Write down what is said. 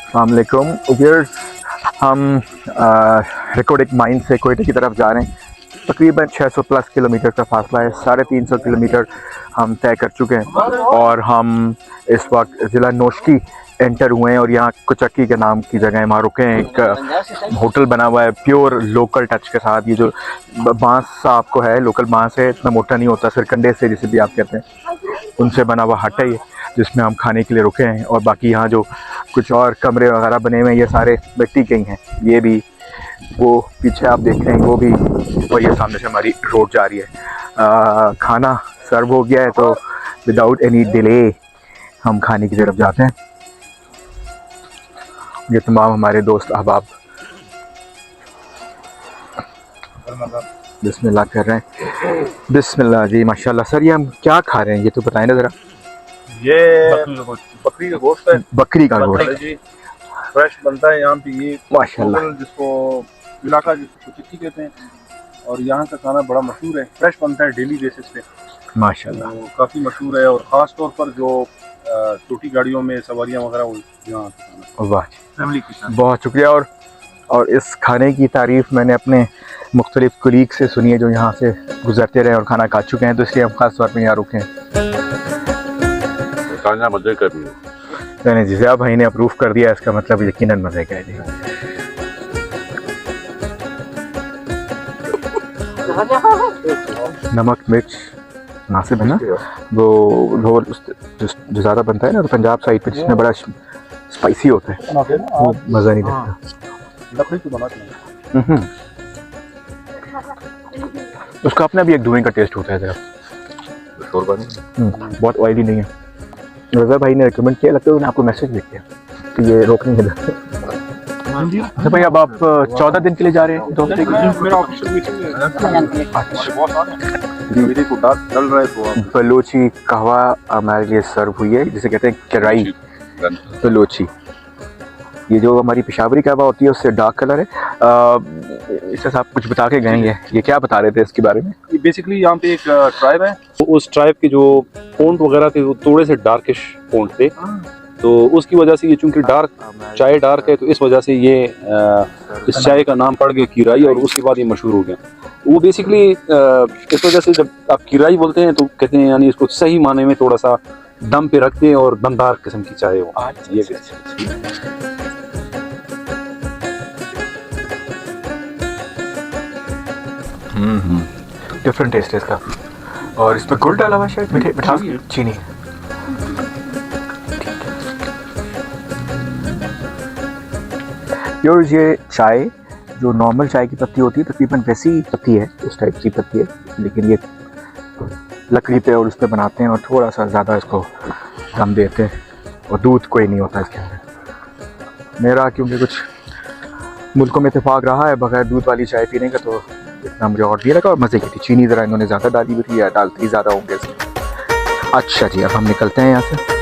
अस्सलाम वालेकुम व्यूअर्स, हम रिकॉर्डिक माइन से कोयटे की तरफ जा रहे हैं। तकरीबन 600 प्लस किलोमीटर का फासला है। 350 किलोमीटर हम तय कर चुके हैं और हम इस वक्त ज़िला नोशकी एंटर हुए हैं और यहाँ कुचक्की के नाम की जगह वहाँ रुके हैं। एक होटल बना हुआ है प्योर लोकल टच के साथ। ये जो बांस आपको है, लोकल बांस है, इतना मोटा नहीं होता, सिरकंडे से जिसे भी आप कहते हैं, उनसे बना हुआ हट है ये, जिसमें हम खाने के लिए रुके हैं। और बाकी यहाँ जो कुछ और कमरे वगैरह बने हुए हैं ये सारे मिट्टी के ही हैं। ये भी, वो पीछे आप देख रहे हैं वो भी, और ये सामने से हमारी रोड जा रही है। खाना सर्व हो गया है तो विदाउट एनी डिले हम खाने की तरफ जाते हैं। ये तमाम हमारे दोस्त अहबाब बिस्मिल्लाह कर रहे हैं। बिस्मिल्लाह जी, माशाल्लाह। सर ये हम क्या खा रहे हैं ये तो बताएं ना ज़रा। ये बकरी का गोश्त है। बकरी का गोश्त जी, फ्रेश बनता है यहाँ पे। ये माशाल्लाह, जिसको इलाका जिसको चिट्ठी कहते हैं, और यहाँ का खाना बड़ा मशहूर है। फ्रेश बनता है डेली बेसिस पे माशाल्लाह, तो काफ़ी मशहूर है। और ख़ास तौर पर जो छोटी गाड़ियों में सवारियाँ वगैरह वो यहाँ वाह, फैमिली के साथ। बहुत शुक्रिया। और इस खाने की तारीफ़ मैंने अपने मुख्तलिफ कुलीग से सुनी है जो यहाँ से गुजरते रहे और खाना खा चुके हैं, तो इसलिए हम ख़ास तौर पर यहाँ रुके हैं। मज़े कर रही है। नहीं, जिसे आप भाई ने अप्रूव कर दिया इसका मतलब यकीनन मज़े का है जी। नमक मिर्च मुनासिब है ना। वो जो ज़्यादा बनता है ना तो पंजाब साइड पे, जिसमें बड़ा स्पाइसी होता है, वो मज़ा नहीं लगता। उसका अपना भी एक धुएं का टेस्ट होता है ज़रा। बहुत ऑयली नहीं है। रज़ा भाई ने रिकमेंड किया, लगता है उन्होंने आपको मैसेज भी किया कि ये रोकने के लिए। अच्छा भाई, अब आप 14 दिन के लिए जा रहे हैं? 2 हफ्ते के लिए? बलोची कहवा हमारे लिए सर्व हुई है, जिसे कहते हैं किराई बलोची। ये जो हमारी पेशावरी कहवा होती है उससे डार्क कलर है। इससे आप कुछ बता के गएंगे, ये क्या बता रहे थे इसके बारे में? बेसिकली यहाँ पे एक ट्राइब है, तो उस ट्राइब के जो पोंट वगैरह थे वो थोड़े से डार्किश पोंट थे, तो उसकी वजह से ये चूंकि डार्क चाय डार्क है तो इस वजह से ये इस चाय का नाम पड़ गया किराई, और उसके बाद ये मशहूर हो गया। वो बेसिकली इस वजह से जब आप किराई बोलते हैं तो कहते हैं यानी इसको सही माने में थोड़ा सा दम पे रखते हैं और दमदार किस्म की चाय हो। ये डिफरेंट टेस्ट है इसका। और इसमें गुड़ डाला हुआ शायद, मिठास चीनी। योर्स, ये चाय जो नॉर्मल चाय की पत्ती होती है तकरीबन वैसी पत्ती है, उस टाइप की पत्ती है, लेकिन ये लकड़ी पे और उस पर बनाते हैं और थोड़ा सा ज़्यादा इसको दम देते हैं, और दूध कोई नहीं होता इसके अंदर। मेरा क्योंकि कुछ मुल्कों में इत्तेफाक रहा है बगैर दूध वाली चाय पीने का, तो इतना मुझे और दिया लगा और मज़े की थी। चीनी ज़रा इन्होंने ज़्यादा डाली हुई थी, या डालती ज़्यादा होंगे इसमें। अच्छा जी, अब हम निकलते हैं यहाँ से।